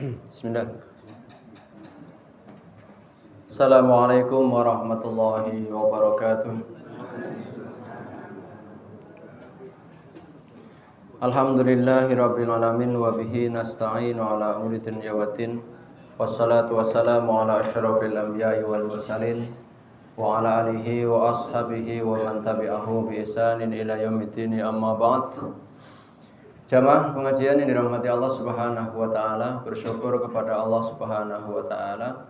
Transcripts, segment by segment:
Bismillah. Assalamualaikum warahmatullahi wabarakatuh. Alhamdulillahirabbil alamin wa bihi nasta'inu ala umuri dunya waddin. Wassalatu wassalamu ala asyrafil anbiya'i wal mursalin wa ala alihi wa ashabihi wa man tabi'ahu bi ihsanin ila yaumiddin, amma ba'd. Jamaah pengajian yang dirahmati Allah Subhanahu wa taala, bersyukur kepada Allah Subhanahu wa taala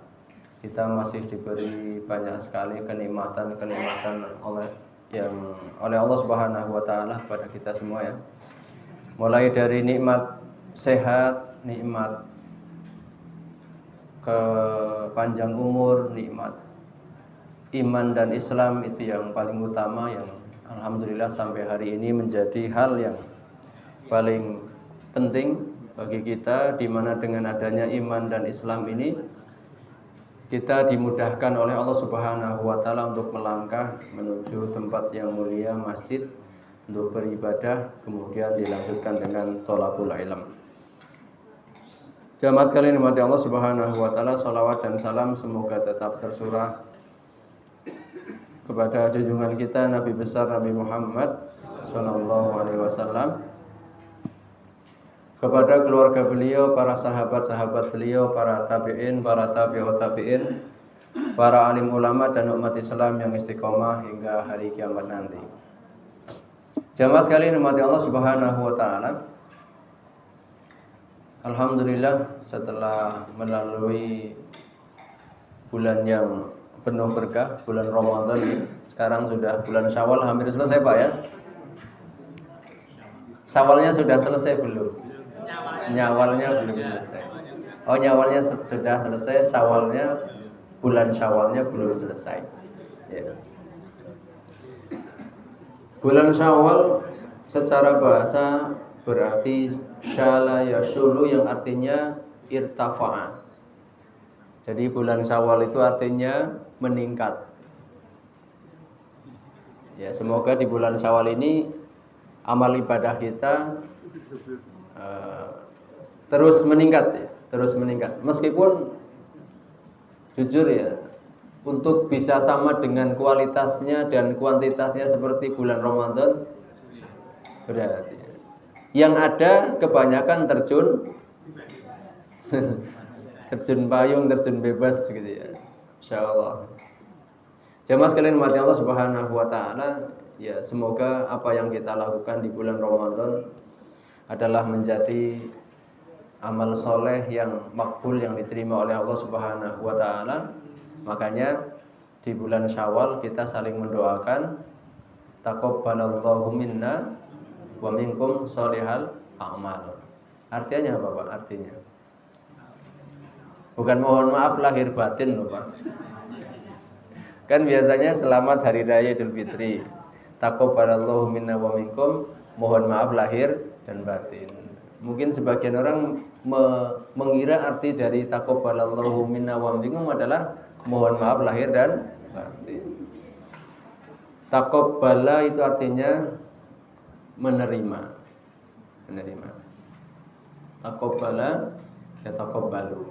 kita masih diberi banyak sekali kenikmatan oleh Allah Subhanahu wa taala kepada kita semua ya. Mulai dari nikmat sehat, nikmat kepanjang umur, nikmat iman dan Islam, itu yang paling utama, yang alhamdulillah sampai hari ini menjadi hal yang paling penting bagi kita, di mana dengan adanya iman dan Islam ini kita dimudahkan oleh Allah Subhanahu wa taala untuk melangkah menuju tempat yang mulia, masjid, untuk beribadah, kemudian dilanjutkan dengan thalabul ilm. Jamaah sekalian dimati Allah Subhanahu wa taala, salawat dan salam semoga tetap tersurah kepada junjungan kita Nabi besar Nabi Muhammad sallallahu alaihi wasallam, kepada keluarga beliau, para sahabat-sahabat beliau, para tabi'in, para tabi'ut tabi'in, para alim ulama dan umat Islam yang istiqomah hingga hari kiamat nanti. Jamaah sekalian dimati Allah Subhanahu wa taala, alhamdulillah setelah melalui bulan yang penuh berkah, bulan Ramadan ini, sekarang sudah bulan Syawal, hampir selesai Pak ya. Syawalnya sudah selesai belum? Nyawalnya belum selesai. Oh, nyawalnya sudah selesai, Syawalnya, bulan Syawalnya belum selesai ya. Bulan Syawal secara bahasa berarti syala yashulu, yang artinya irtafa'a. Jadi bulan Syawal itu artinya meningkat. Ya, semoga di bulan Syawal ini amal ibadah kita terus meningkat ya, terus meningkat. Meskipun jujur ya, untuk bisa sama dengan kualitasnya dan kuantitasnya seperti bulan Ramadan berat ya. Yang ada kebanyakan terjun terjun payung, terjun bebas gitu ya. Insyaallah. Jamaah sekalian mati Allah Subhanahu wa taala, ya semoga apa yang kita lakukan di bulan Ramadan adalah menjadi amal soleh yang makbul, yang diterima oleh Allah Subhanahu wa taala. Makanya di bulan Syawal kita saling mendoakan, taqabbalallahu minna wa minkum sholihal a'mal. Artinya apa Pak? Artinya bukan mohon maaf lahir batin loh Pak. Kan biasanya selamat hari raya Idul Fitri, taqabbalallahu minna wa minkum, mohon maaf lahir dan batin. Mungkin sebagian orang mengira arti dari taqabbalallahu minna wa minkum adalah mohon maaf lahir dan batin. Taqabbala itu artinya menerima. Menerima. Taqabbala ya taqabbalu.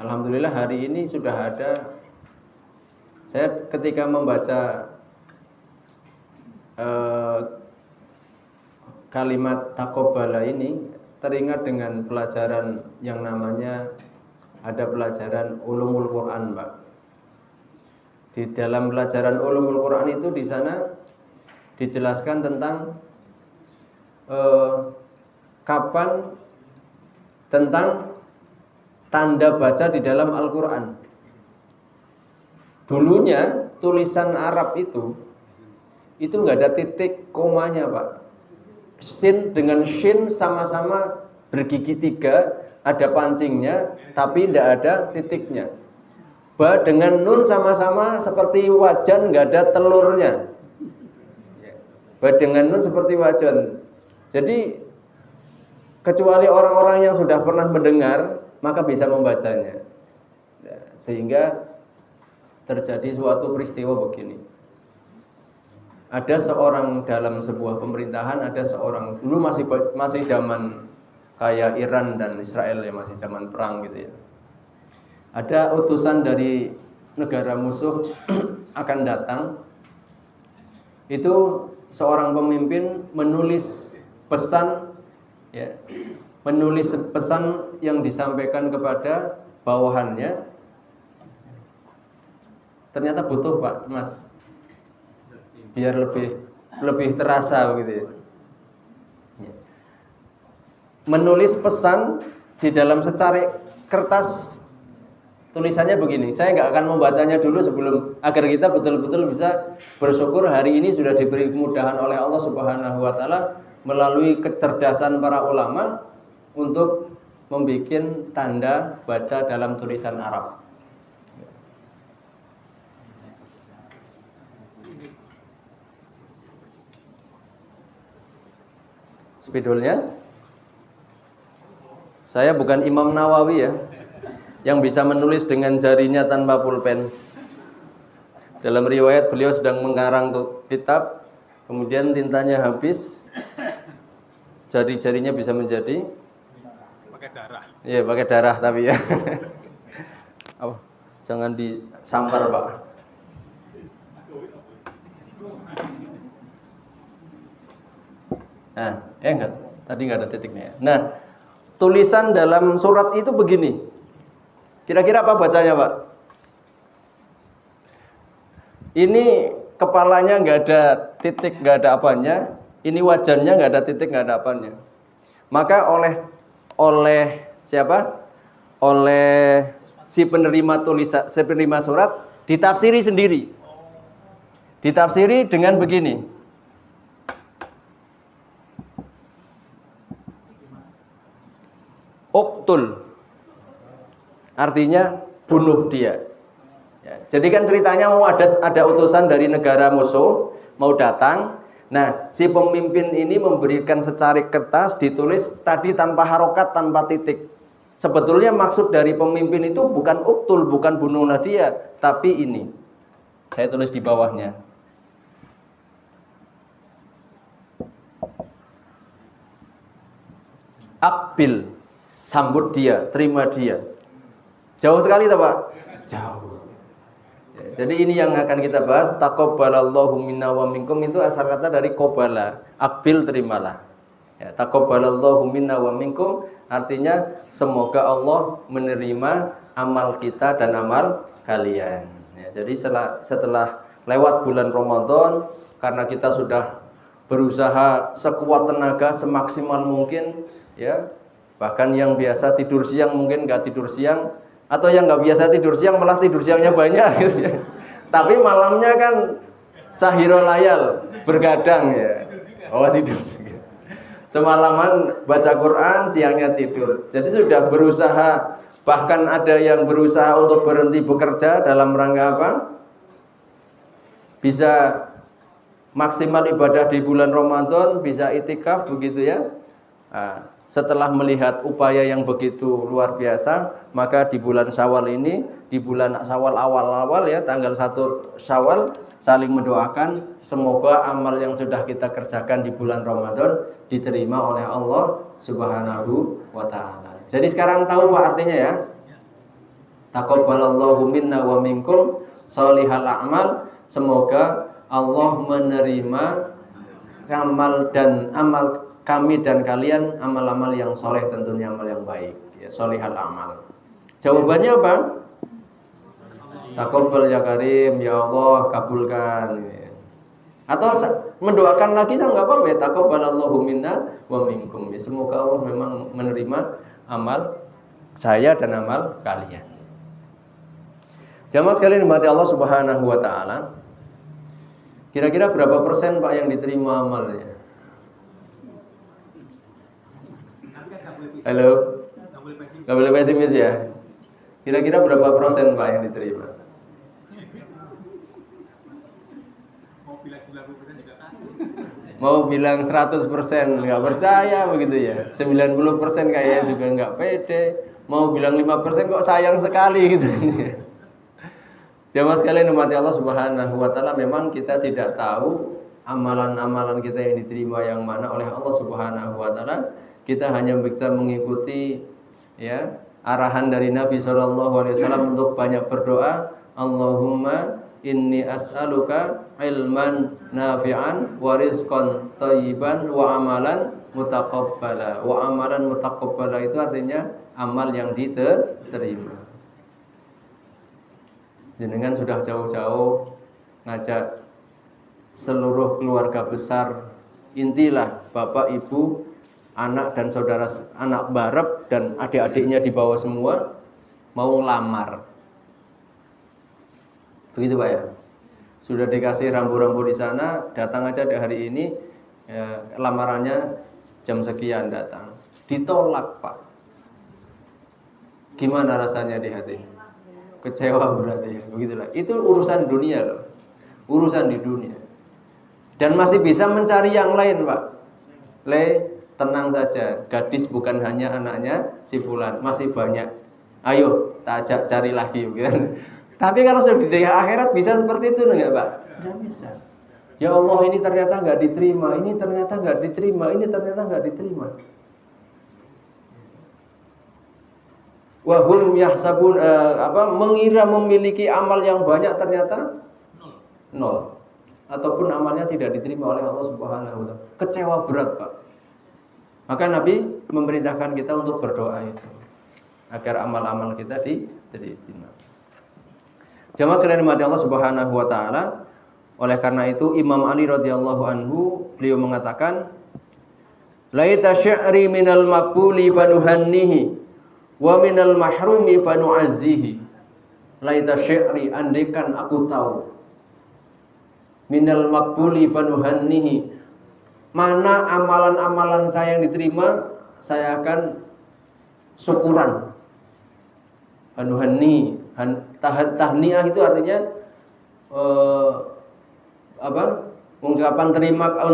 Alhamdulillah hari ini sudah ada. Saya ketika membaca kalimat taqabbala ini teringat dengan pelajaran yang namanya, ada pelajaran ulumul Quran, Pak. Di dalam pelajaran ulumul Quran itu di sana dijelaskan tentang kapan, tentang tanda baca di dalam Al-Quran. Dulunya tulisan Arab itu nggak ada titik komanya Pak. Sin dengan shin sama-sama bergigi 3, ada pancingnya, tapi tidak ada titiknya. Ba dengan nun sama-sama seperti wajan, nggak ada telurnya. Ba dengan nun seperti wajan. Jadi kecuali orang-orang yang sudah pernah mendengar, maka bisa membacanya. Sehingga terjadi suatu peristiwa begini. Ada seorang dalam sebuah pemerintahan, ada seorang, dulu masih zaman kayak Iran dan Israel yang masih zaman perang gitu ya. Ada utusan dari negara musuh akan datang. Itu seorang pemimpin menulis pesan ya, menulis pesan yang disampaikan kepada bawahannya. Ternyata butuh Pak Mas, biar lebih terasa begitu ya. Menulis pesan di dalam secari kertas, tulisannya begini. Saya nggak akan membacanya dulu sebelum, agar kita betul-betul bisa bersyukur hari ini sudah diberi kemudahan oleh Allah Subhanahu wa taala melalui kecerdasan para ulama untuk membuat tanda baca dalam tulisan Arab. Spidolnya, saya bukan Imam Nawawi ya, yang bisa menulis dengan jarinya tanpa pulpen. Dalam riwayat beliau sedang mengarang kitab, kemudian tintanya habis, jari-jarinya bisa menjadi pakai darah. Iya, pakai darah tapi ya. Oh, jangan disampar Pak. Nah, enggak, tadi enggak ada titiknya. Nah, tulisan dalam surat itu begini. Kira-kira apa bacanya, Pak? Ini kepalanya enggak ada titik, enggak ada apanya. Ini wajahnya enggak ada titik, enggak ada apanya. Maka oleh siapa? Oleh si penerima tulisan, si penerima surat ditafsiri sendiri. Ditafsiri dengan begini. Uktul, artinya bunuh dia. Ya, jadi kan ceritanya mau ada utusan dari negara musuh mau datang. Nah, si pemimpin ini memberikan secari kertas ditulis tadi tanpa harokat, tanpa titik. Sebetulnya maksud dari pemimpin itu bukan uktul, bukan bunuhlah dia, tapi ini. Saya tulis di bawahnya. Akbil, sambut dia, terima dia. Jauh sekali tak Pak? Jauh. Ya, jadi ini yang akan kita bahas. Taqabbalallahu minna wa minkum, itu asal kata dari qabala. Akbil, terimalah. Ya, taqabbalallahu minna wa minkum artinya semoga Allah menerima amal kita dan amal kalian. Ya, jadi setelah lewat bulan Ramadan, karena kita sudah berusaha sekuat tenaga, semaksimal mungkin, ya, bahkan yang biasa tidur siang mungkin nggak tidur siang, atau yang nggak biasa tidur siang malah tidur siangnya banyak gitu ya. Tapi malamnya kan sahiro layal, bergadang ya. Oh, tidur juga. Semalaman baca Quran, siangnya tidur. Jadi sudah berusaha, bahkan ada yang berusaha untuk berhenti bekerja dalam rangka apa? Bisa maksimal ibadah di bulan Ramadan, bisa itikaf begitu ya. Nah, setelah melihat upaya yang begitu luar biasa, maka di bulan Syawal ini, di bulan Syawal awal-awal ya, tanggal 1 Syawal, saling mendoakan semoga amal yang sudah kita kerjakan di bulan Ramadan diterima oleh Allah Subhanahu wa taala. Jadi sekarang tahu Pak artinya ya. Taqabbalallahu minna wa minkum sholihal a'mal, semoga Allah menerima amal dan amal kami dan kalian, amal-amal yang soleh, tentunya amal yang baik ya, sholihal amal. Jawabannya apa? Taqabbal ya karim, ya Allah kabulkan ya. Atau mendoakan lagi saya nggak apa-apa ya, taqabbalallahu minna wa minkum ya, semoga Allah memang menerima amal saya dan amal kalian. Jamaah sekalian dimati Allah Subhanahu wa taala, kira-kira berapa persen Pak yang diterima amalnya? Halo, nggak boleh pesimis ya. Kira-kira berapa persen Pak yang diterima? Mau bilang 100% nggak percaya begitu ya. 90% kayaknya juga nggak pede. Mau bilang 5% kok sayang sekali gitu. Jamaah sekalian umat Allah Subhanahu wa taala, memang kita tidak tahu amalan-amalan kita yang diterima yang mana oleh Allah Subhanahu wa taala. Kita hanya bisa mengikuti ya arahan dari Nabi SAW untuk banyak berdoa. Allahumma inni as'aluka ilman nafi'an wa rizqan thayyiban wa amalan mutaqabbala. Wa amalan mutaqabbala itu artinya amal yang diterima. Jenengan sudah jauh-jauh ngajak seluruh keluarga besar, intilah bapak, ibu, anak dan saudara, anak barep dan adik-adiknya di bawah semua mau ngelamar. Begitu Pak ya. Sudah dikasih rambu-rambu di sana, datang aja di hari ini, lamarannya jam sekian datang. Ditolak Pak. Gimana rasanya di hati? Kecewa berarti ya. Begitulah. Itu urusan dunia loh. Urusan di dunia. Dan masih bisa mencari yang lain Pak. Tenang saja, gadis bukan hanya anaknya si fulan, masih banyak. Ayo, tak ajak cari lagi gitu. Tapi kalau sudah di akhirat bisa seperti itu enggak, Pak? Tidak bisa. Ya Allah, ini ternyata enggak diterima, ini ternyata enggak diterima, ini ternyata enggak diterima. Wa hum yahsabun mengira memiliki amal yang banyak ternyata nol. Ataupun amalnya tidak diterima oleh Allah Subhanahu wa taala. Kecewa berat, Pak. Maka Nabi memerintahkan kita untuk berdoa itu agar amal-amal kita diterima. Jamaah sekalian dimati Allah Subhanahu wa taala. Oleh karena itu Imam Ali radhiyallahu anhu beliau mengatakan, "Laita syi'ri minal maqbuli fanuhannihi wa minal mahrumi fanu'azzihi." Laita syi'ri, andaikan aku tahu, minal maqbuli fanuhannihi, mana amalan-amalan saya yang diterima, saya akan syukuran. Hanuhanni, tahniah itu artinya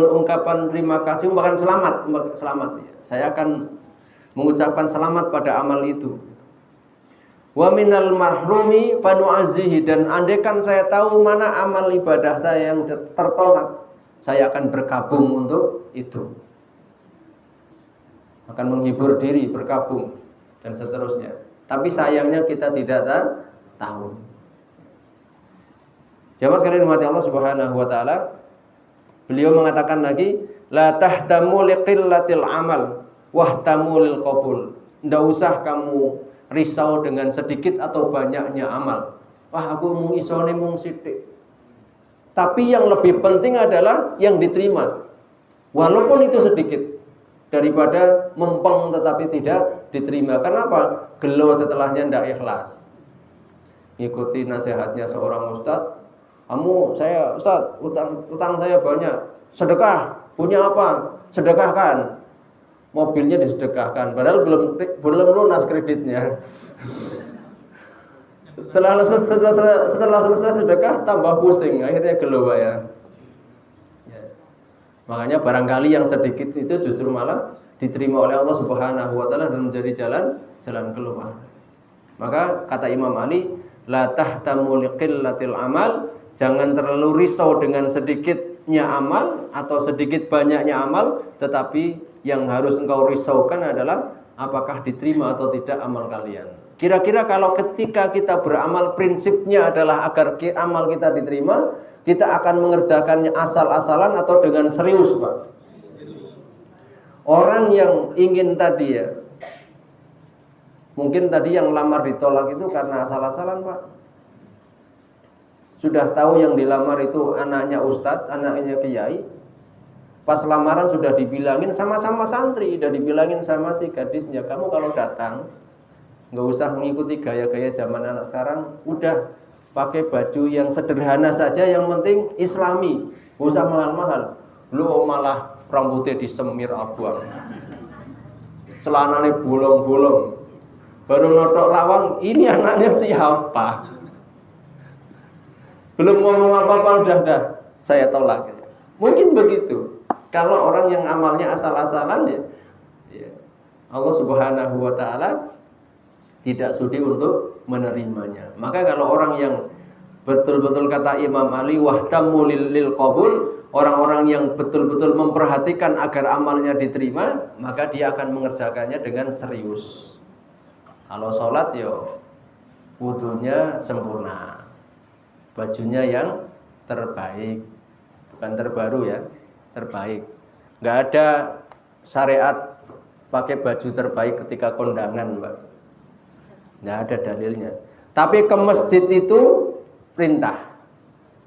ungkapan terima kasih, bahkan selamat. Saya akan mengucapkan selamat pada amal itu. Wa minal mahrumi fanu'azzihi, dan andaikan saya tahu mana amal ibadah saya yang tertolak, saya akan berkabung untuk itu. Akan menghibur diri, berkabung, dan seterusnya. Tapi sayangnya kita tidak tahu. Jamaah sekalian umat Allah Subhanahu wa taala, beliau mengatakan lagi, la tahtamu liqillatil amal wahtamu lil qabul. Enggak usah kamu risau dengan sedikit atau banyaknya amal. Wah, aku mung isone mung sithik. Tapi yang lebih penting adalah yang diterima. Walaupun itu sedikit, daripada mempeng tetapi tidak diterima. Kenapa? Gelo setelahnya tidak ikhlas. Ikuti nasihatnya seorang ustadz. Ustadz, utang saya banyak. Sedekah, punya apa? Sedekahkan. Mobilnya disedekahkan, padahal belum lunas kreditnya. Setelah selesai sedekah tambah pusing, akhirnya gelo Pak ya. Makanya barangkali yang sedikit itu justru malah diterima oleh Allah Subhanahu wa taala dan menjadi jalan keluar. Maka kata Imam Ali, la tahtamu liqillatil amal, jangan terlalu risau dengan sedikitnya amal atau sedikit banyaknya amal, tetapi yang harus engkau risaukan adalah apakah diterima atau tidak amal kalian. Kira-kira kalau ketika kita beramal prinsipnya adalah agar amal kita diterima, kita akan mengerjakannya asal-asalan atau dengan serius, Pak? Orang yang ingin tadi ya, mungkin tadi yang lamar ditolak itu karena asal-asalan, Pak. Sudah tahu yang dilamar itu anaknya ustadz, anaknya kiai. Pas lamaran sudah dibilangin sama-sama santri, sudah dibilangin sama si gadisnya, kamu kalau datang nggak usah mengikuti gaya-gaya zaman anak sekarang, udah pakai baju yang sederhana saja, yang penting islami, nggak usah mahal-mahal. Lu malah rambutnya disemir abang, celananya bolong-bolong, baru notok lawang, ini anaknya siapa? Belum ngomong apa-apa udah saya tolak. Mungkin begitu. Kalau orang yang amalnya asal-asalan ya Allah Subhanahu wa taala tidak sudi untuk menerimanya. Maka kalau orang yang betul-betul kata Imam Ali wahtamu lil qabul, orang-orang yang betul-betul memperhatikan agar amalnya diterima, maka dia akan mengerjakannya dengan serius. Kalau sholat yo wudunya sempurna, bajunya yang terbaik, bukan terbaru ya, terbaik. Nggak ada syariat pakai baju terbaik ketika kondangan, Mbak. Nggak ada dalilnya. Tapi ke masjid itu perintah.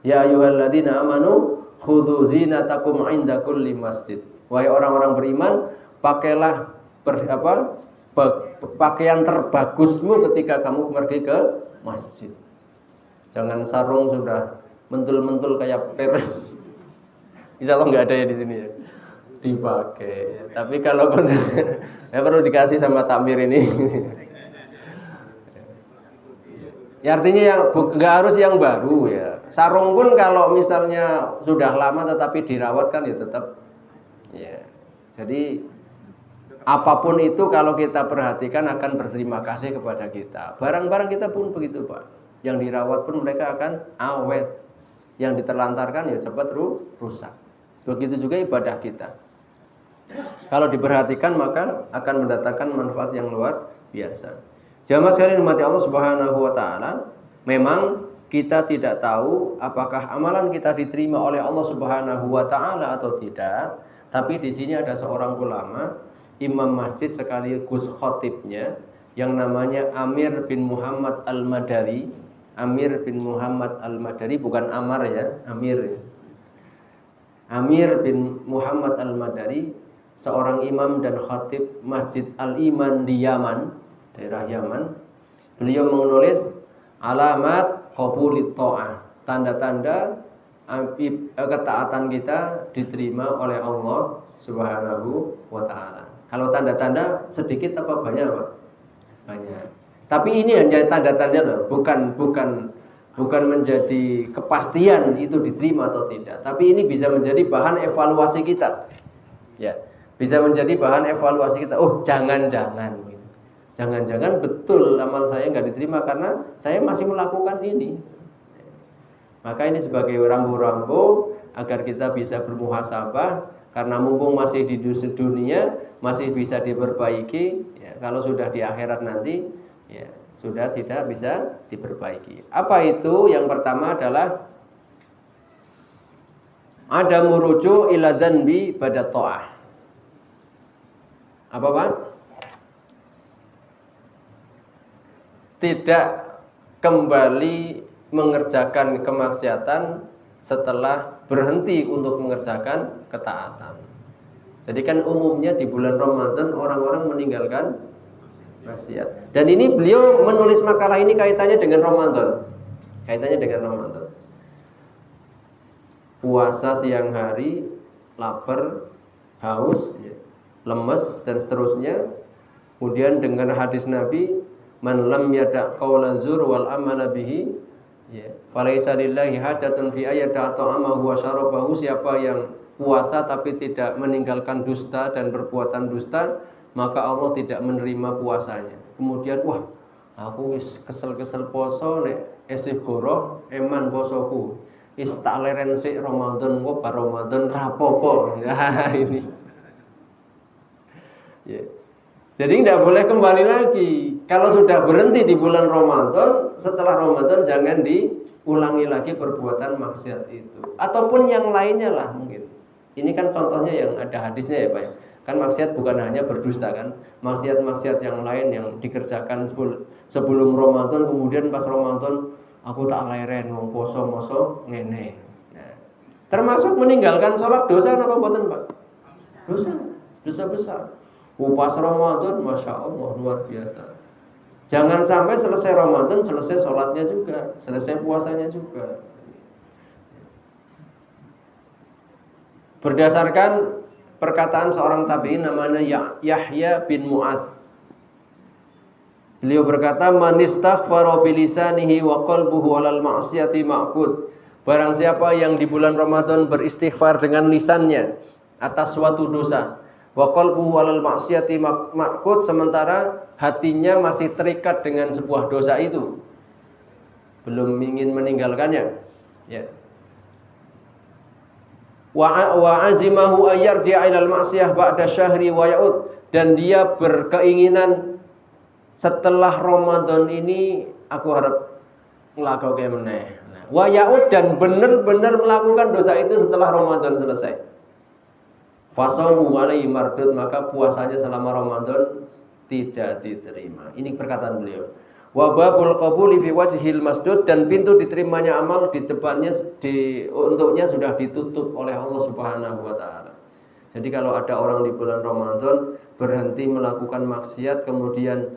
Ya ayyuhalladzina amanu khudhu zinatakum 'inda kulli masjid. Wahai orang-orang beriman, pakailah pakaian terbagusmu ketika kamu pergi ke masjid. Jangan sarung sudah mentul-mentul kayak per. Insya Allah nggak ada ya di sini ya. Dipakai. Tapi kalau ya perlu dikasih sama takmir ini. Ya artinya yang nggak harus yang baru ya. Sarung pun kalau misalnya sudah lama tetapi dirawat kan ya tetap ya. Jadi apapun itu kalau kita perhatikan akan berterima kasih kepada kita. Barang-barang kita pun begitu Pak. Yang dirawat pun mereka akan awet. Yang diterlantarkan ya cepat rusak. Begitu juga ibadah kita. Kalau diperhatikan maka akan mendatangkan manfaat yang luar biasa. Jamaah sekalian umat Allah Subhanahu wa taala, memang kita tidak tahu apakah amalan kita diterima oleh Allah Subhanahu wa taala atau tidak. Tapi di sini ada seorang ulama, imam masjid sekaligus khatibnya yang namanya Amir bin Muhammad Al-Madari. Amir bin Muhammad Al-Madari, bukan Amar ya, Amir. Amir bin Muhammad Al-Madari, seorang imam dan khatib Masjid Al-Iman di Yaman, daerah Yaman. Beliau menulis alamat qabulit ta'ah, tanda-tanda ketaatan kita diterima oleh Allah Subhanahu wa taala. Kalau tanda-tanda sedikit apa banyak, Pak? Banyak. Tapi ini hanya tanda-tanda loh, bukan menjadi kepastian itu diterima atau tidak. Tapi ini bisa menjadi bahan evaluasi kita. Ya, bisa menjadi bahan evaluasi kita. Oh, jangan-jangan betul amal saya nggak diterima karena saya masih melakukan ini. Maka ini sebagai rambu-rambu agar kita bisa bermuhasabah, karena mumpung masih di dunia masih bisa diperbaiki. Ya, kalau sudah di akhirat nanti ya sudah tidak bisa diperbaiki. Apa itu? Yang pertama adalah ada muruju ila dzanbi pada ta'ah. Apa Pak? Tidak kembali mengerjakan kemaksiatan setelah berhenti untuk mengerjakan ketaatan. Jadi kan umumnya di bulan Ramadan orang-orang meninggalkan maksiat. Dan ini beliau menulis makalah ini kaitannya dengan Ramadan. Puasa siang hari, lapar, haus, lemes dan seterusnya. Kemudian dengan hadis Nabi, man lam yada' qaula zur wal amala bihi, falaisa lillahi hajatun fi ayyada ta'amahu wa syarabahu. Siapa yang puasa tapi tidak meninggalkan dusta dan perbuatan dusta, maka Allah tidak menerima puasanya. Kemudian aku wis kesel-kesel poso nek esih goroh eman posoku. Wis tak leren sik Ramadan kok bar Ramadan rapopo. Nah, ini. Ya. Jadi tidak boleh kembali lagi. Kalau sudah berhenti di bulan Ramadan, setelah Ramadan jangan diulangi lagi perbuatan maksiat itu. Ataupun yang lainnya lah mungkin. Ini kan contohnya yang ada hadisnya ya Pak. Kan maksiat bukan hanya berdusta kan. Maksiat-maksiat yang lain yang dikerjakan sebelum Ramadan, kemudian pas Ramadan aku tak leren wong poso-moso ngene. Nah, termasuk meninggalkan sholat dosa apa mboten Pak? Dosa besar. Pas Ramadan, Masya Allah, luar biasa. Jangan sampai selesai Ramadan, selesai sholatnya juga, selesai puasanya juga. Berdasarkan perkataan seorang tabi'in namanya Yahya bin Mu'adz. Beliau berkata, man istaghfara bilisanihi wa qalbuhu 'alal ma'siyati ma'qud. Barang siapa yang di bulan Ramadan beristighfar dengan lisannya atas suatu dosa, wa qalbuhu 'alal ma'siyati ma'qud, sementara hatinya masih terikat dengan sebuah dosa itu, belum ingin meninggalkannya, ya. wa azimahu ayyarji'a ilal ma'siyah ba'da syahri wa ya'ud, dan dia berkeinginan setelah Ramadan ini aku harap nglakoke meneh. Wa ya'ud, dan benar-benar melakukan dosa itu setelah Ramadan selesai. Fasaumu alaihi mardud, maka puasanya selama Ramadan tidak diterima. Ini perkataan beliau. Wa babul qabuli fi wajhil masdud, dan pintu diterimanya amal di depannya untuknya sudah ditutup oleh Allah Subhanahu wa taala. Jadi kalau ada orang di bulan Ramadan berhenti melakukan maksiat, kemudian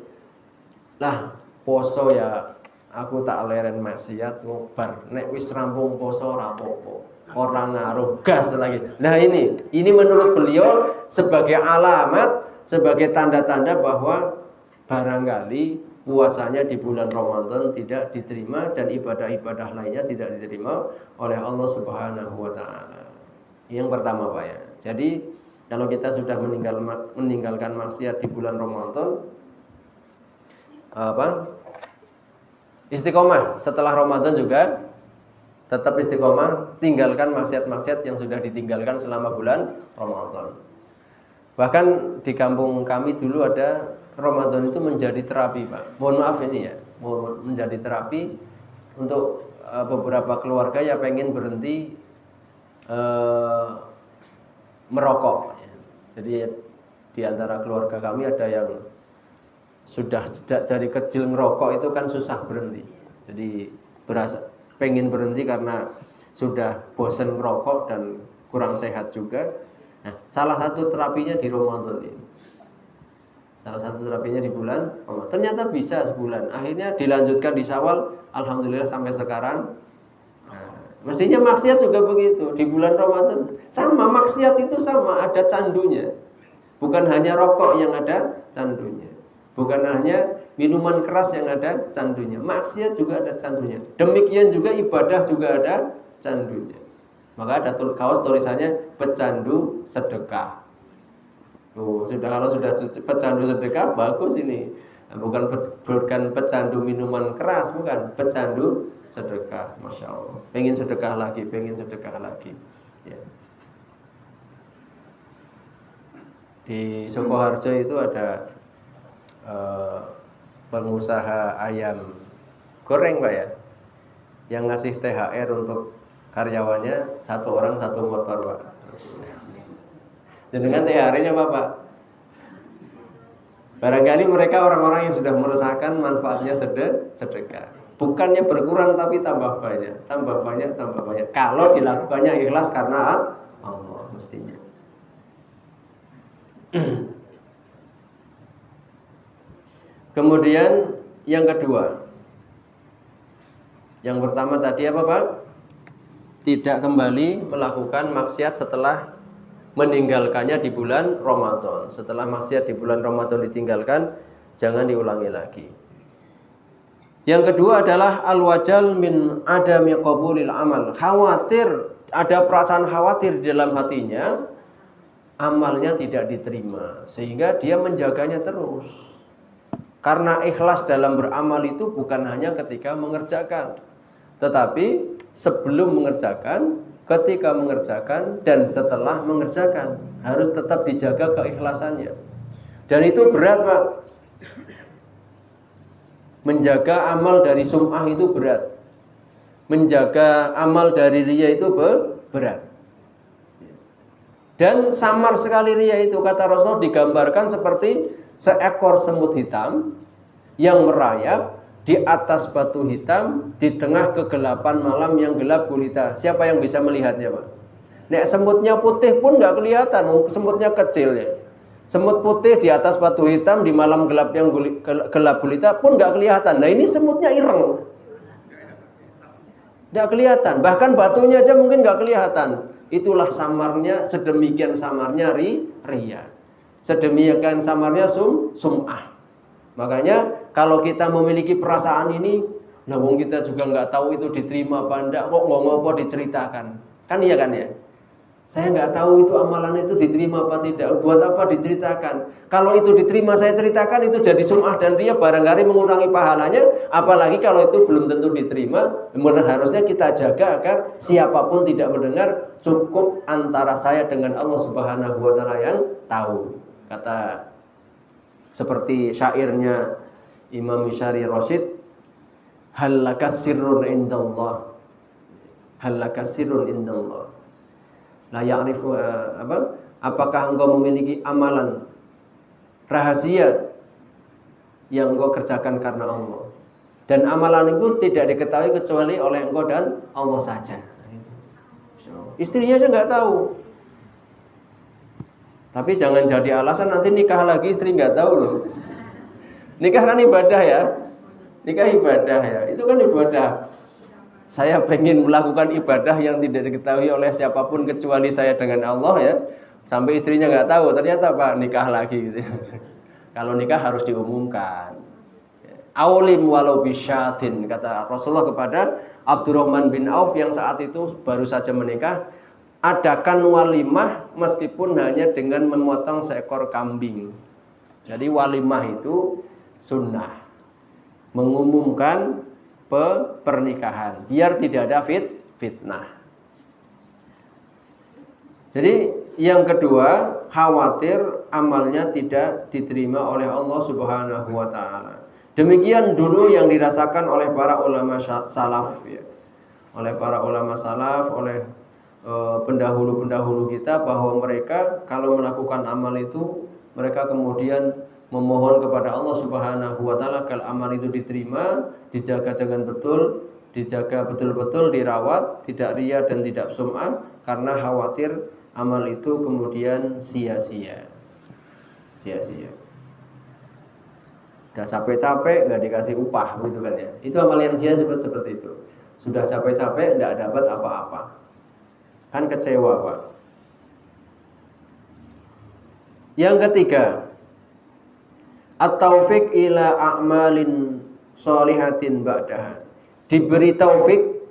lah poso ya aku tak leren maksiat ngobar, nek wis rampung poso ora apa-apa, orang ngaruh gas lagi. Nah ini menurut beliau sebagai alamat, sebagai tanda-tanda bahwa barangkali puasanya di bulan Ramadan tidak diterima dan ibadah-ibadah lainnya tidak diterima oleh Allah Subhanahu wa taala. Yang pertama Pak ya. Jadi kalau kita sudah meninggalkan maksiat di bulan Ramadan, istiqomah setelah Ramadan juga tetap istiqomah, tinggalkan maksiat-maksiat yang sudah ditinggalkan selama bulan Ramadan. Bahkan di kampung kami dulu ada Ramadan itu menjadi terapi Pak. Mohon maaf ini ya, menjadi terapi untuk beberapa keluarga yang pengen berhenti merokok. Jadi di antara keluarga kami ada yang sudah dari kecil ngerokok itu kan susah berhenti. Jadi berasa pengen berhenti karena sudah bosan ngerokok dan kurang sehat juga. Nah, salah satu terapinya di Ramadan ini. Salah satu terapinya di bulan Ramadan. Ternyata bisa sebulan. Akhirnya dilanjutkan di Syawal. Alhamdulillah sampai sekarang. Nah, mestinya maksiat juga begitu. Di bulan Ramadan sama, maksiat itu sama, ada candunya. Bukan hanya rokok yang ada candunya. Bukan hanya minuman keras yang ada candunya. Maksiat juga ada candunya. Demikian juga ibadah juga ada candunya. Maka ada kaos tulisannya pecandu sedekah. Sudah, kalau sudah pecandu sedekah bagus ini. Bukan pecandu minuman keras, bukan, pecandu sedekah. Masya Allah. Pengen sedekah lagi. Ya. Di Sukoharjo itu ada pengusaha ayam goreng Pak ya, yang ngasih THR untuk karyawannya, satu orang satu motor Pak. Dengan THR-nya Bapak. Barangkali mereka orang-orang yang sudah merasakan manfaatnya sedekah. Bukannya berkurang tapi tambah banyak. Kalau dilakukannya ikhlas karena Allah mestinya. Kemudian yang kedua. Yang pertama tadi apa Pak? Tidak kembali melakukan maksiat setelah meninggalkannya di bulan Ramadan. Setelah maksiat di bulan Ramadan ditinggalkan, jangan diulangi lagi. Yang kedua adalah al-wajal min adami qabulil amal. Khawatir, ada perasaan khawatir di dalam hatinya, amalnya tidak diterima, sehingga dia menjaganya terus. Karena ikhlas dalam beramal itu bukan hanya ketika mengerjakan, tetapi sebelum mengerjakan, ketika mengerjakan, dan setelah mengerjakan. Harus tetap dijaga keikhlasannya. Dan itu berat Pak. Menjaga amal dari sum'ah itu berat. Menjaga amal dari riya itu berat. Dan samar sekali riya itu, kata Rasulullah, digambarkan seperti seekor semut hitam yang merayap di atas batu hitam di tengah kegelapan malam yang gelap gulita. Siapa yang bisa melihatnya Pak? Nek semutnya putih pun nggak kelihatan, semutnya kecil ya. Semut putih di atas batu hitam di malam gelap yang gelap gulita pun nggak kelihatan. Nah ini semutnya ireng, nggak kelihatan. Bahkan batunya aja mungkin nggak kelihatan. Itulah samarnya, sedemikian samarnya riya. Sedemikian samarnya sum'ah. Makanya kalau kita memiliki perasaan ini, nah wong kita juga nggak tahu itu diterima apa enggak, kok ngomong apa diceritakan, kan iya kan ya? Saya nggak tahu itu amalan itu diterima apa tidak. Buat apa diceritakan? Kalau itu diterima saya ceritakan itu jadi sum'ah dan riya, barangkali mengurangi pahalanya. Apalagi kalau itu belum tentu diterima. Harusnya kita jaga agar siapapun tidak mendengar. Cukup antara saya dengan Allah Subhanahu wa Ta'ala yang tahu. Kata seperti syairnya Imam Syari Rasyid, hal laka sirrun indallah, hal laka sirrun indallah, la ya'rifu apakah engkau memiliki amalan rahasia yang engkau kerjakan karena Allah, dan amalan itu tidak diketahui kecuali oleh engkau dan Allah saja. Istrinya aja nggak tahu. Tapi jangan jadi alasan nanti nikah lagi istri nggak tahu loh. Nikah kan ibadah ya. Nikah ibadah ya. Itu kan ibadah. Saya pengen melakukan ibadah yang tidak diketahui oleh siapapun kecuali saya dengan Allah ya. Sampai istrinya nggak tahu. Ternyata Pak nikah lagi gitu. Kalau nikah harus diumumkan. Aulim walau bisyatin, kata Rasulullah kepada Abdurrahman bin Auf yang saat itu baru saja menikah, adakan walimah meskipun hanya dengan memotong seekor kambing. Jadi walimah itu sunnah, mengumumkan pernikahan biar tidak ada fitnah. Jadi yang kedua, khawatir amalnya tidak diterima oleh Allah Subhanahu wa Ta'ala. Demikian dulu yang dirasakan oleh para ulama salaf ya. Oleh para ulama salaf, oleh pendahulu-pendahulu kita, bahwa mereka kalau melakukan amal itu mereka kemudian memohon kepada Allah Subhanahu wa Ta'ala agar amal itu diterima, dijaga dengan betul, dijaga betul-betul, dirawat, tidak riya dan tidak sum'ah, karena khawatir amal itu kemudian sia-sia. Sia-sia. Udah capek-capek nggak dikasih upah gitu kan ya. Itu amal yang sia seperti itu. Sudah capek-capek nggak dapat apa-apa. Kan kecewa Pak. Yang ketiga, at-taufiq ila a'malin sholihatin ba'daha. Diberi taufik,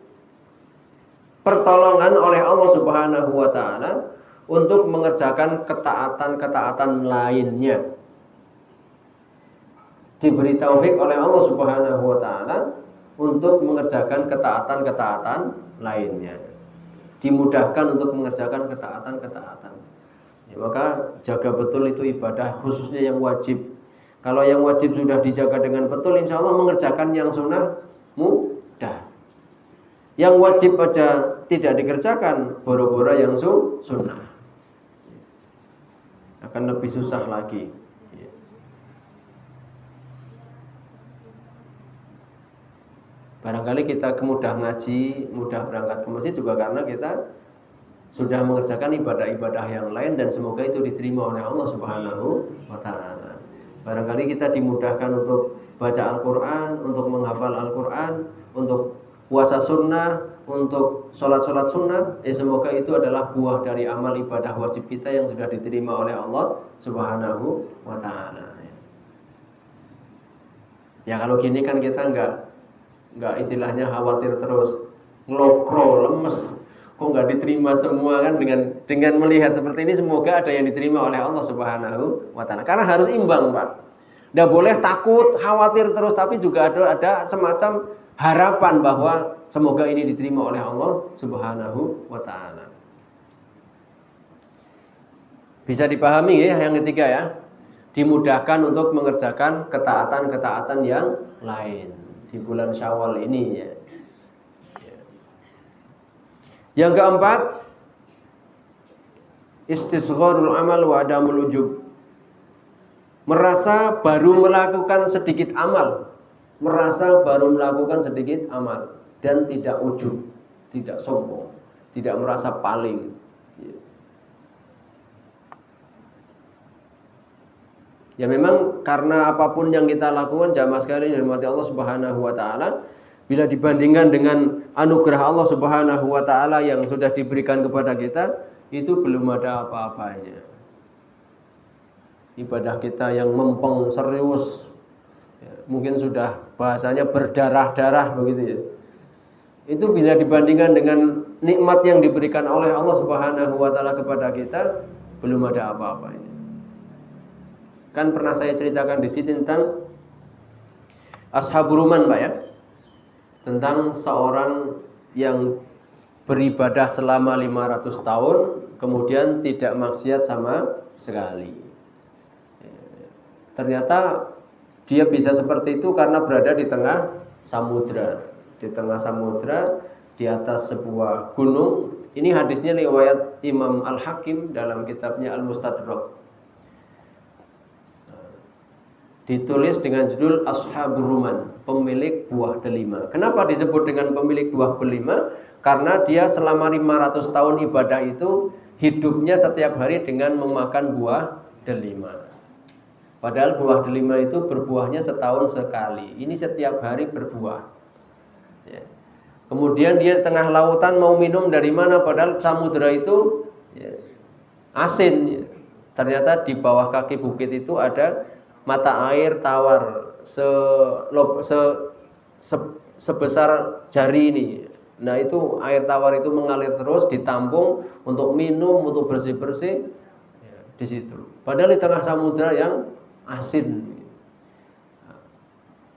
pertolongan oleh Allah Subhanahu wa Ta'ala untuk mengerjakan ketaatan-ketaatan lainnya. Diberi taufik oleh Allah Subhanahu wa Ta'ala untuk mengerjakan ketaatan-ketaatan lainnya. Dimudahkan untuk mengerjakan ketaatan-ketaatan. Ya, maka jaga betul itu ibadah, khususnya yang wajib. Kalau yang wajib sudah dijaga dengan betul, insya Allah mengerjakan yang sunnah mudah. Yang wajib aja tidak dikerjakan, boro-boro yang sunnah akan lebih susah lagi. Barangkali kita mudah ngaji, mudah berangkat ke masjid juga karena kita sudah mengerjakan ibadah-ibadah yang lain, dan semoga itu diterima oleh Allah Subhanahu wa Ta'ala. Barangkali kita dimudahkan untuk baca Al-Quran, untuk menghafal Al-Quran, untuk puasa sunnah, untuk sholat-sholat sunnah. Semoga itu adalah buah dari amal ibadah wajib kita yang sudah diterima oleh Allah Subhanahu wa Ta'ala. Ya kalau gini kan kita enggak istilahnya khawatir terus, ngelokro, lemes, kok enggak diterima semua kan. Dengan melihat seperti ini, semoga ada yang diterima oleh Allah Subhanahu wa Ta'ala. Karena harus imbang Pak. Enggak boleh takut, khawatir terus, tapi juga ada semacam harapan bahwa semoga ini diterima oleh Allah Subhanahu wa Ta'ala. Bisa dipahami ya yang ketiga ya. Dimudahkan untuk mengerjakan ketaatan-ketaatan yang lain di bulan Syawal ini ya. Yang keempat, istisgharul amal wa adamul ujub. Merasa baru melakukan sedikit amal, dan tidak ujub, tidak sombong, tidak merasa paling. Ya memang karena apapun yang kita lakukan jamaah sekalian yang dirahmati Allah Subhanahu wa Ta'ala, bila dibandingkan dengan anugerah Allah Subhanahu wa Ta'ala yang sudah diberikan kepada kita, itu belum ada apa-apanya. Ibadah kita yang mempeng serius, ya, mungkin sudah bahasanya berdarah-darah begitu ya. Itu bila dibandingkan dengan nikmat yang diberikan oleh Allah Subhanahu wa taala kepada kita belum ada apa-apanya. Kan pernah saya ceritakan di sini tentang Ashabur Ruman, Pak ya. Tentang seorang yang beribadah selama 500 tahun kemudian tidak maksiat sama sekali. Ternyata dia bisa seperti itu karena berada di tengah samudra. Di tengah samudra, di atas sebuah gunung. Ini hadisnya riwayat Imam Al-Hakim dalam kitabnya Al-Mustadrak. Ditulis dengan judul Ashabur Ruman, pemilik buah delima. Kenapa disebut dengan pemilik buah delima? Karena dia selama 500 tahun ibadah itu hidupnya setiap hari dengan memakan buah delima. Padahal buah delima itu berbuahnya setahun sekali. Ini setiap hari berbuah. Ya. Kemudian dia di tengah lautan mau minum dari mana? Padahal samudera itu ya, asin. Ya. Ternyata di bawah kaki bukit itu ada mata air tawar sebesar jari ini. Nah itu air tawar itu mengalir terus, ditampung untuk minum, untuk bersih-bersih ya, di situ. Padahal di tengah samudera yang asin.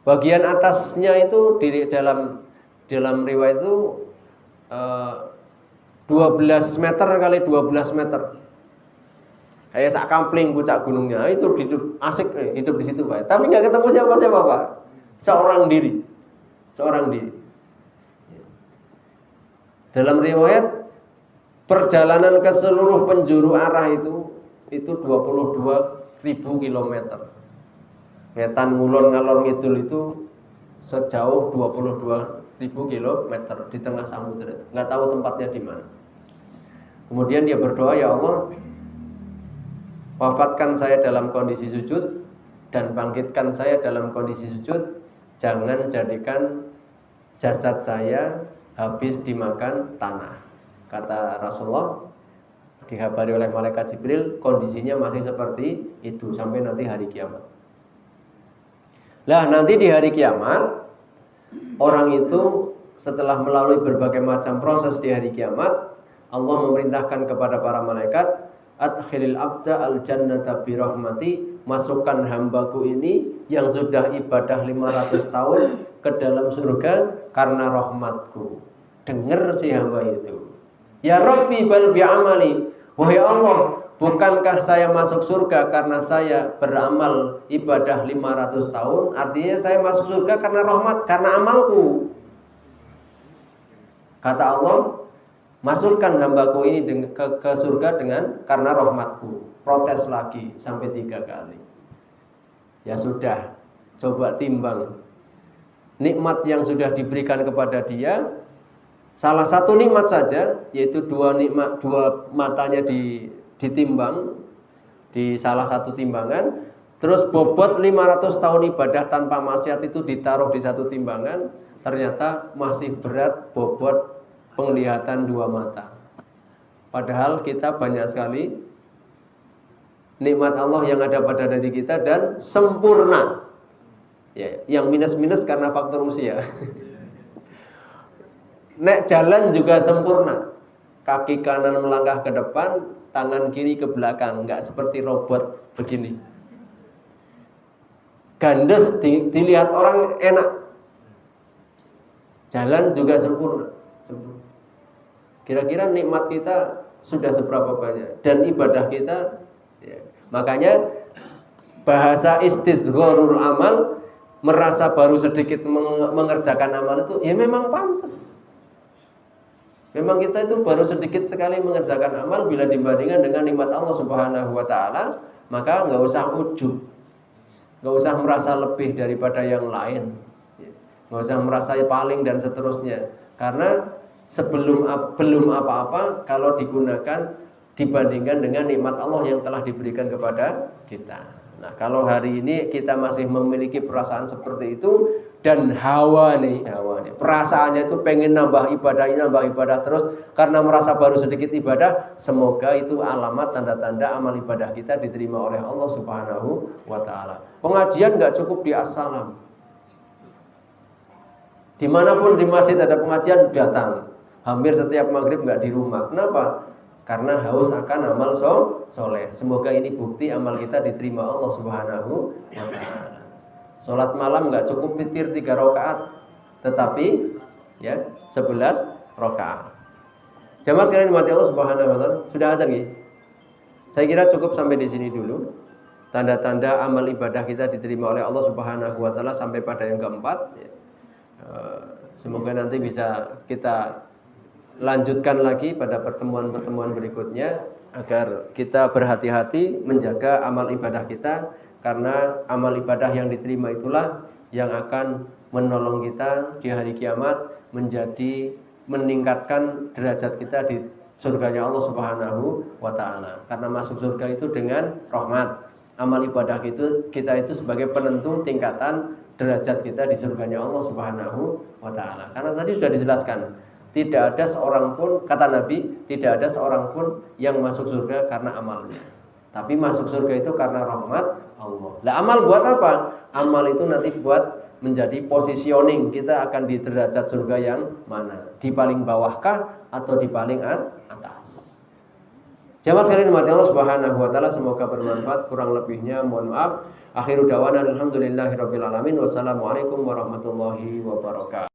Bagian atasnya itu di dalam riwayat itu 12 meter kali 12 meter. Kayak sak kampling puncak gunungnya itu hidup asik hidup di situ, Pak. Tapi nggak ketemu siapa-siapa, Pak. Seorang diri. Dalam riwayat perjalanan ke seluruh penjuru arah itu 22.000 kilometer. Wetan ngulon ngalor ngidul itu sejauh 22.000 kilometer di tengah samudera. Nggak tahu tempatnya di mana. Kemudian dia berdoa, ya Allah, wafatkan saya dalam kondisi sujud dan bangkitkan saya dalam kondisi sujud. Jangan jadikan jasad saya habis dimakan tanah. Kata Rasulullah, dikabari oleh malaikat Jibril, kondisinya masih seperti itu sampai nanti hari kiamat. Lah nanti di hari kiamat, orang itu setelah melalui berbagai macam proses di hari kiamat, Allah memerintahkan kepada para malaikat, adkhilil abda al-jannata birahmati, masukkan hambaku ini yang sudah ibadah 500 tahun ke dalam surga karena rahmatku. Dengar si hamba itu, ya Rabbi bal bi'amali, wahai Allah, bukankah saya masuk surga karena saya beramal ibadah 500 tahun? Artinya saya masuk surga karena rahmat, karena amalku. Kata Allah, masukkan hambaku ini ke surga karena rahmatku. Protes lagi sampai 3 kali. Ya sudah, coba timbang nikmat yang sudah diberikan kepada dia. Salah satu nikmat saja, yaitu dua matanya ditimbang di salah satu timbangan. Terus bobot 500 tahun ibadah tanpa maksiat itu ditaruh di satu timbangan. Ternyata masih berat bobot penglihatan 2 mata. Padahal kita banyak sekali nikmat Allah yang ada pada diri kita dan sempurna. Ya, yang minus-minus karena faktor usia. Nek jalan juga sempurna. Kaki kanan melangkah ke depan, tangan kiri ke belakang, enggak seperti robot begini. Gandes dilihat orang enak. Jalan juga sempurna. Kira-kira nikmat kita sudah seberapa banyak dan ibadah kita ya. Makanya bahasa istisgharul amal, merasa baru sedikit mengerjakan amal itu ya memang pantas. Memang kita itu baru sedikit sekali mengerjakan amal bila dibandingkan dengan nikmat Allah Subhanahu wa taala, maka enggak usah ujub. Enggak usah merasa lebih daripada yang lain. Enggak usah merasa paling dan seterusnya. Karena belum apa-apa kalau digunakan dibandingkan dengan nikmat Allah yang telah diberikan kepada kita. Nah, kalau hari ini kita masih memiliki perasaan seperti itu dan hawa nih, perasaannya itu pengen nambah ibadah terus karena merasa baru sedikit ibadah, semoga itu alamat tanda-tanda amal ibadah kita diterima oleh Allah Subhanahu wa taala. Pengajian enggak cukup di as-salam. Dimanapun di masjid ada pengajian, datang. hampir setiap maghrib nggak di rumah. Kenapa? Karena haus akan amal soleh. Semoga ini bukti amal kita diterima Allah Subhanahu wa Ta'ala. Sholat malam nggak cukup witir 3 rakaat, tetapi ya 11 rakaat. Jamaah sekalian dimati Allah Subhanahu wa Ta'ala, sudah ada nggih? Saya kira cukup sampai di sini dulu. Tanda-tanda amal ibadah kita diterima oleh Allah Subhanahu wa Ta'ala sampai pada yang keempat. Semoga nanti bisa kita lanjutkan lagi pada pertemuan-pertemuan berikutnya agar kita berhati-hati menjaga amal ibadah kita, karena amal ibadah yang diterima itulah yang akan menolong kita di hari kiamat meningkatkan derajat kita di surganya Allah Subhanahu wa Ta'ala. Karena masuk surga itu dengan rahmat. Amal ibadah kita itu sebagai penentu tingkatan derajat kita di surganya Allah Subhanahu wa Ta'ala. Karena tadi sudah dijelaskan, tidak ada seorang pun, kata Nabi, tidak ada seorang pun yang masuk surga karena amalnya. Tapi masuk surga itu karena rahmat Allah. Lah amal buat apa? Amal itu nanti buat menjadi positioning kita akan di derajat surga yang mana? Di paling bawahkah atau di paling atas? Jamaah sekalian dimati Allah Subhanahu wa Ta'ala, semoga bermanfaat. Kurang lebihnya mohon maaf. Akhiru dawana alhamdulillahirabbil alamin. Wassalamualaikum warahmatullahi wabarakatuh.